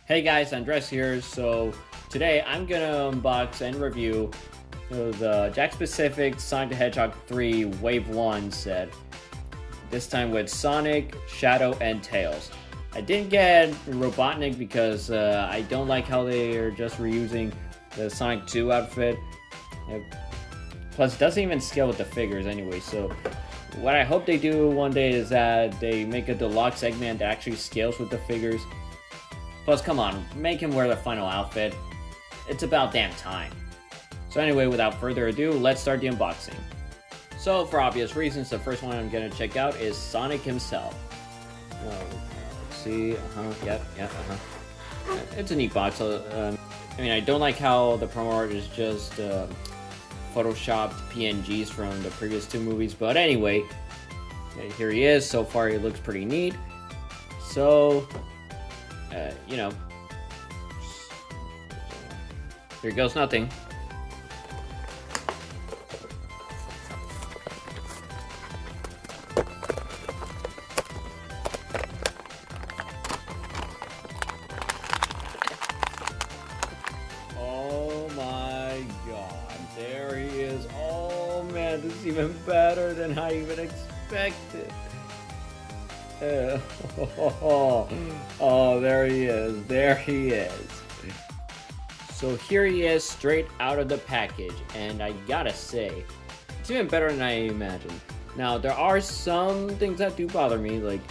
Hey guys, Andres here. So today I'm gonna unbox and review the Jack Specific Sonic the Hedgehog 3 Wave 1 set. This time with Sonic, Shadow, and Tails. I didn't get Robotnik because I don't like how they are just reusing the Sonic 2 outfit. Plus, it doesn't even scale with the figures anyway, so what I hope they do one day is that they make a deluxe Eggman that actually scales with the figures. Plus, come on, make him wear the final outfit. It's about damn time. So anyway, without further ado, let's start the unboxing. So, for obvious reasons, the first one I'm gonna check out is Sonic himself. Let's see, It's a neat box. I mean, I don't like how the promo art is just photoshopped PNGs from the previous two movies, but anyway, here he is. So far, he looks pretty neat. So, here goes nothing. Oh my god, there he is. Oh man, this is even better than I even expected. Oh, there he is. There he is. So here he is straight out of the package, and I gotta say, it's even better than I imagined. Now, there are some things that do bother me, like,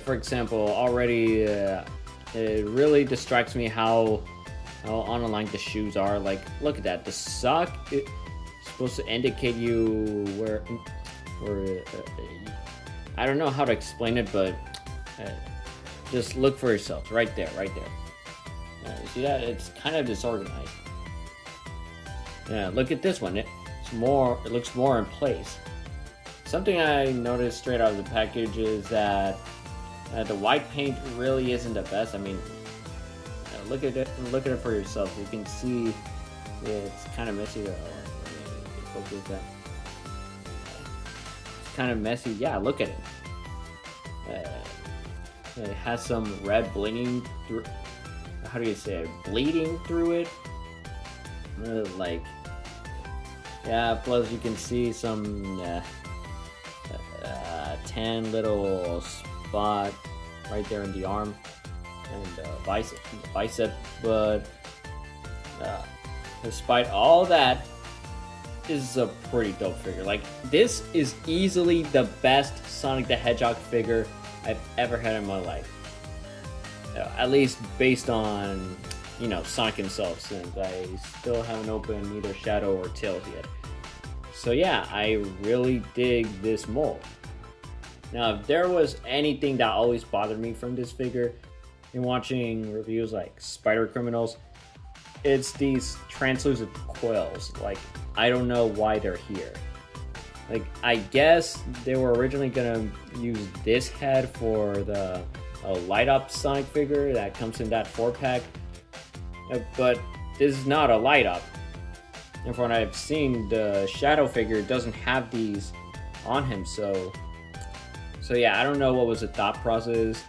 for example, already it really distracts me how unaligned the shoes are. Like, look at that. The sock is supposed to indicate you where I don't know how to explain it, but just look for yourselves. Right there, right there. You see that? It's kind of disorganized. Yeah, look at this one. It looks more in place. Something I noticed straight out of the package is that the white paint really isn't the best. I mean, look at it for yourself. You can see it's kind of messy. Focus that. It's kind of messy. Yeah, look at it. It has some red bleeding through. How do you say it? Bleeding through it. Like, yeah. Plus, you can see some tan little spot right there in the arm and bicep. But despite all that, this is a pretty dope figure. Like, this is easily the best Sonic the Hedgehog figure I've ever had in my life. At least based on, Sonic himself, since I still haven't opened either Shadow or Tails yet. So yeah, I really dig this mold. Now, if there was anything that always bothered me from this figure in watching reviews like Spider Criminals, it's these translucent coils. Like, I don't know why they're here. Like, I guess they were originally gonna use this head for the light up Sonic figure that comes in that 4-pack, but this is not a light up. And from what I've seen, the Shadow figure doesn't have these on him, so yeah, I don't know what was the thought process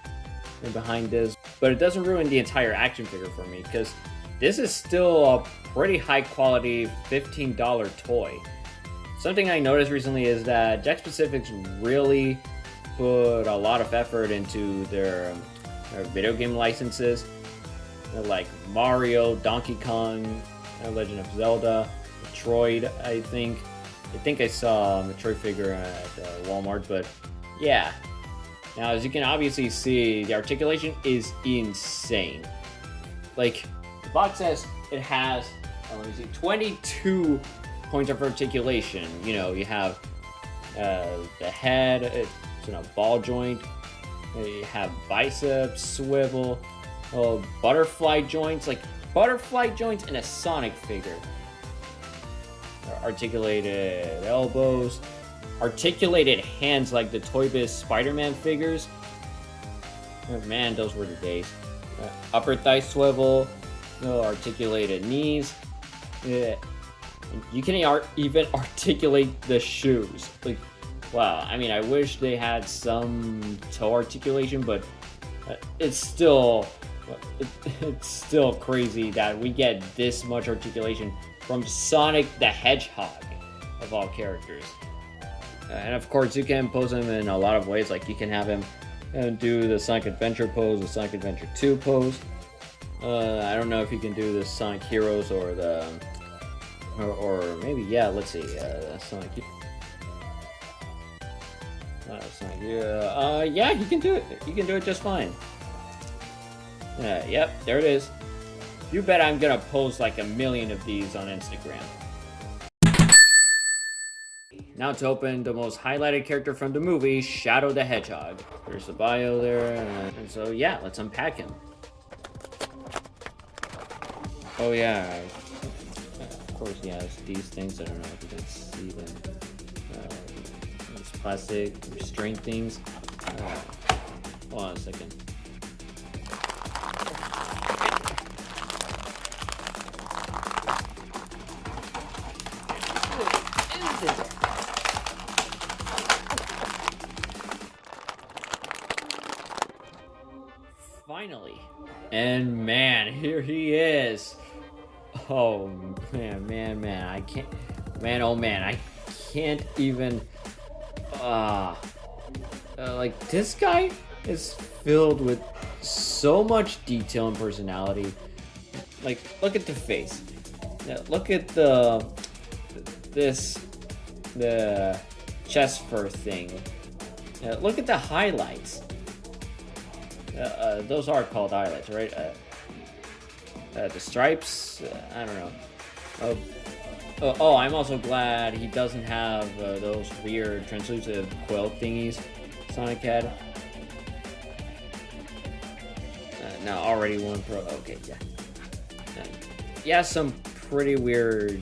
behind this, but it doesn't ruin the entire action figure for me, because this is still a pretty high quality $15 toy. Something I noticed recently is that Jack Specifics really put a lot of effort into their video game licenses, like Mario, Donkey Kong, Legend of Zelda, Metroid. I think I saw a Metroid figure at Walmart, but yeah. Now, as you can obviously see, the articulation is insane. Like, the box says it has, 22 points of articulation. You have the head, it's in a ball joint. You have biceps, swivel, butterfly joints, like butterfly joints in a Sonic figure. Articulated elbows, articulated hands like the Toy Biz Spider-Man figures. Oh, man, those were the days. Upper thigh swivel, articulated knees. You can even articulate the shoes. Like, wow. I mean, I wish they had some toe articulation, but it's still It's still crazy that we get this much articulation from Sonic the Hedgehog, of all characters. And of course, you can pose him in a lot of ways. Like, you can have him do the Sonic Adventure pose, the Sonic Adventure 2 pose. I don't know if you can do the Sonic Heroes or the... Or maybe, yeah, let's see. Sonic... yeah, he can do it. He can do it just fine. Yep, there it is. You bet I'm gonna post like 1 million of these on Instagram. Now to open the most highlighted character from the movie, Shadow the Hedgehog. There's the bio there, and so yeah, let's unpack him. Oh yeah, of course he has these things. I don't know if you can see them. These plastic restraint things. Hold on a second. Finally. And man, here he is. Oh man, I can't, man, oh man, I can't even, like, this guy is filled with so much detail and personality. Like, look at the face. Look at the chest fur thing. Look at the highlights. Those are called highlights, right? The stripes, I don't know. Oh, I'm also glad he doesn't have those weird translucent quilt thingies Sonic had. Now already one pro. Okay, yeah. Yeah, some pretty weird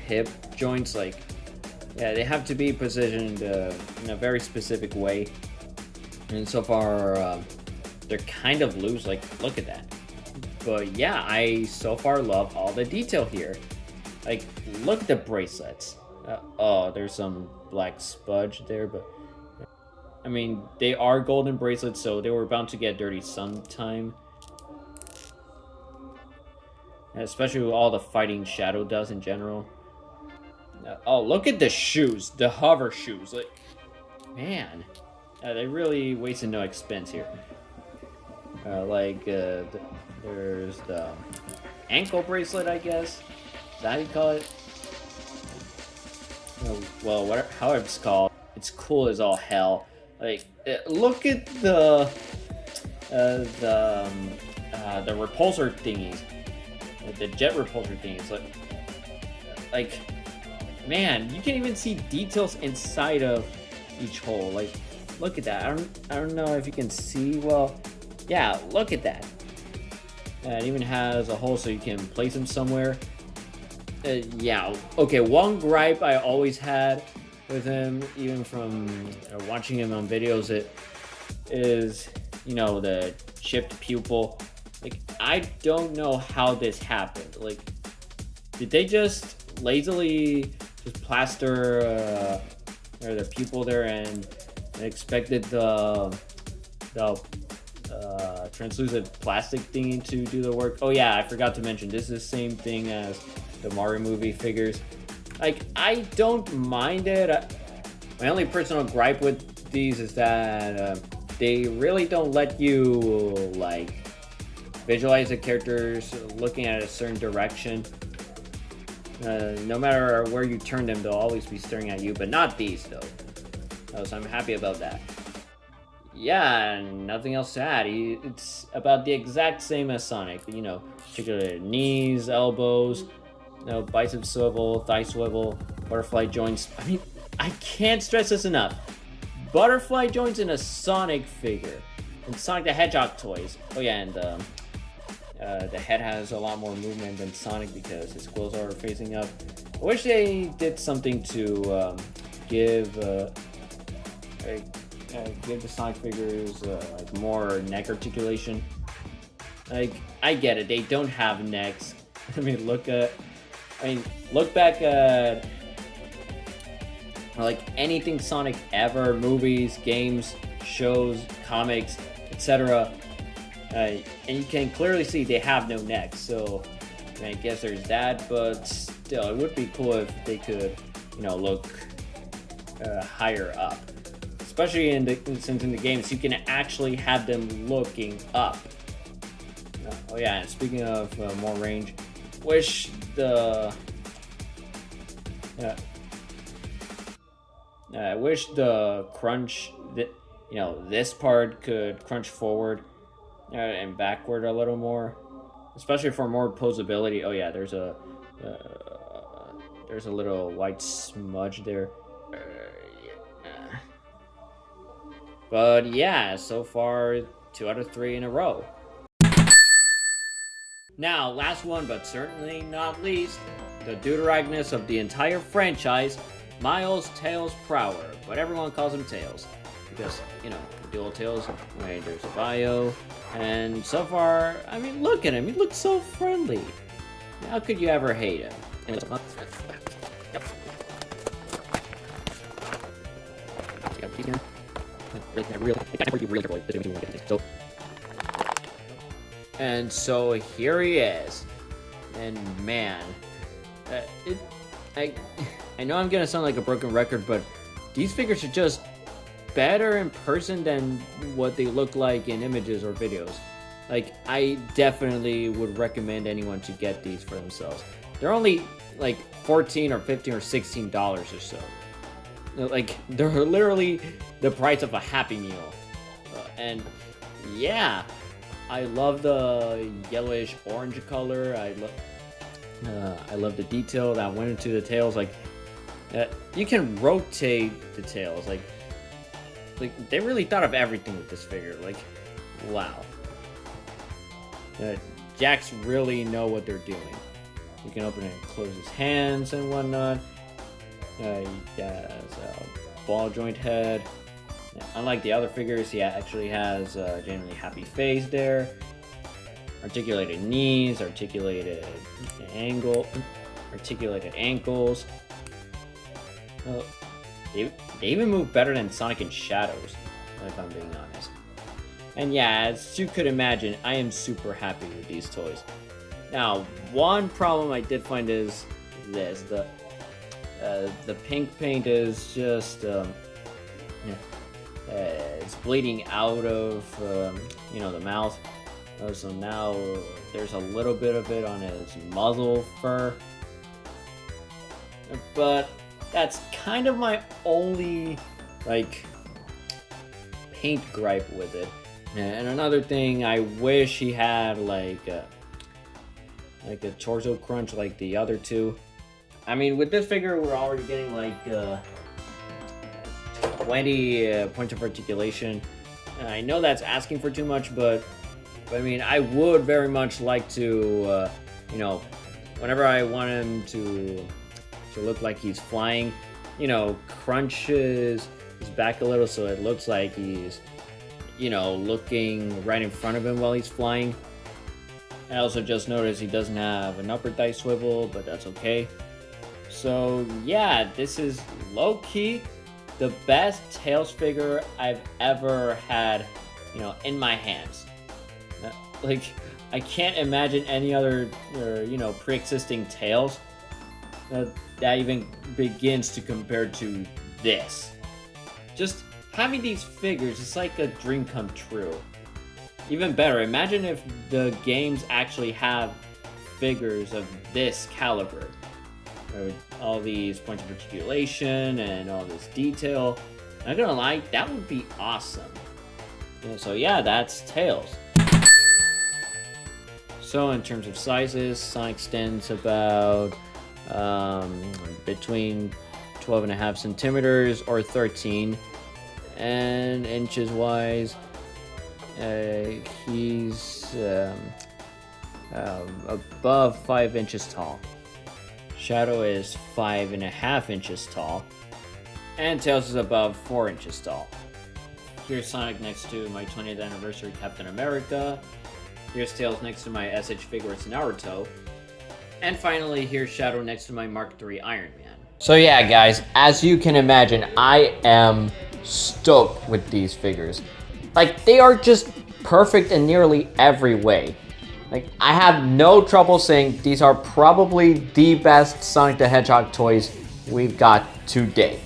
hip joints. Like, yeah, they have to be positioned in a very specific way. And so far, they're kind of loose. Like, look at that. But yeah, I so far love all the detail here. Like, look at the bracelets. Oh, there's some black smudge there, but I mean, they are golden bracelets, so they were bound to get dirty sometime. And especially with all the fighting Shadow does in general. Oh, look at the shoes, the hover shoes. Like, man, they really wasted no expense here. There's the ankle bracelet, I guess. Is that how you call it? Well, whatever, however it's called, it's cool as all hell. Like, look at the repulsor thingies, the jet repulsor thingies. Like, man, you can even see details inside of each hole. Like, look at that. I don't know if you can see well. Yeah, look at that. It even has a hole so you can place them somewhere. Yeah, okay, one gripe I always had with him, even from watching him on videos, it is, you know, the chipped pupil. Like, I don't know how this happened. Like, did they just lazily just plaster the pupil there and expected the translucent plastic thingy to do the work? Oh yeah, I forgot to mention, this is the same thing as the Mario movie figures. Like, I don't mind it. My only personal gripe with these is that they really don't let you, like, visualize the characters looking at a certain direction. No matter where you turn them, they'll always be staring at you, but not these, though. So I'm happy about that. Yeah, nothing else to add. It's about the exact same as Sonic. You know, particularly knees, elbows, you know, bicep swivel, thigh swivel, butterfly joints. I mean, I can't stress this enough. Butterfly joints in a Sonic figure. And Sonic the Hedgehog toys. Oh yeah, and the head has a lot more movement than Sonic because his quills are facing up. I wish they did something to give the Sonic figures like more neck articulation. Like, I get it, they don't have necks. Look back at like anything Sonic ever, movies, games, shows, comics. etc. And you can clearly see they have no neck, so I guess there's that. But still, it would be cool if they could, look higher up. Especially since in the games you can actually have them looking up. Oh yeah, and speaking of more range, wish the I wish the crunch that this part could crunch forward and backward a little more, especially for more posability. Oh yeah, there's a little white smudge there. But yeah, so far 2 out of 3 in a row. Now, last one, but certainly not least, the deuteragonist of the entire franchise, Miles Tails Prower, but everyone calls him Tails because dual Tails. Right, there's a bio, and so far, I mean, look at him. He looks so friendly. How could you ever hate him? And so here he is, and man, I know I'm gonna sound like a broken record, but these figures are just better in person than what they look like in images or videos. Like, I definitely would recommend anyone to get these for themselves. They're only like $14 or $15 or $16 or so. Like, they're literally the price of a Happy Meal. And yeah, I love the yellowish orange color. I love the detail that went into the tails. Like, you can rotate the tails. Like they really thought of everything with this figure. Like, wow. Jacks really know what they're doing. You can open and close his hands and whatnot. He has a ball joint head. Unlike the other figures, he actually has a genuinely happy face there. Articulated knees, articulated ankles. They even move better than Sonic and Shadows, if I'm being honest. And yeah, as you could imagine, I am super happy with these toys. Now, one problem I did find is this: the pink paint is just it's bleeding out of the mouth. So now there's a little bit of it on his muzzle fur, but that's kind of my only paint gripe with it. And another thing, I wish he had like a torso crunch like the other two. I mean, with this figure, we're already getting 20 points of articulation. I know that's asking for too much, but I mean, I would very much like to, whenever I want him to look like he's flying, crunches his back a little so it looks like he's, looking right in front of him while he's flying. I also just noticed he doesn't have an upper thigh swivel, but that's okay. So yeah, this is low-key the best Tails figure I've ever had, in my hands. I can't imagine any other, pre-existing Tails that even begins to compare to this. Just having these figures, it's like a dream come true. Even better, imagine if the games actually have figures of this caliber. With all these points of articulation and all this detail. I'm not gonna lie, that would be awesome. So yeah, that's Tails. So in terms of sizes, Sonic stands about between 12.5 centimeters or 13, and inches wise, he's above 5 inches tall. Shadow is 5.5 inches tall, and Tails is above 4 inches tall. Here's Sonic next to my 20th anniversary Captain America. Here's Tails next to my SH Figures Naruto. And finally, here's Shadow next to my Mark III Iron Man. So yeah, guys, as you can imagine, I am stoked with these figures. They are just perfect in nearly every way. Like, I have no trouble saying these are probably the best Sonic the Hedgehog toys we've got to date.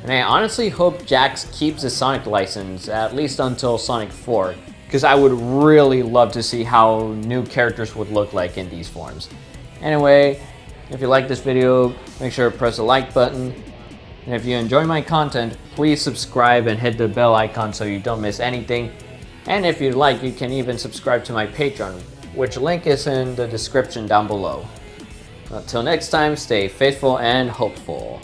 And I honestly hope Jakks keeps the Sonic license, at least until Sonic 4, because I would really love to see how new characters would look like in these forms. Anyway, if you like this video, make sure to press the like button. And if you enjoy my content, please subscribe and hit the bell icon so you don't miss anything. And if you'd like, you can even subscribe to my Patreon, which link is in the description down below. Until next time, stay faithful and hopeful.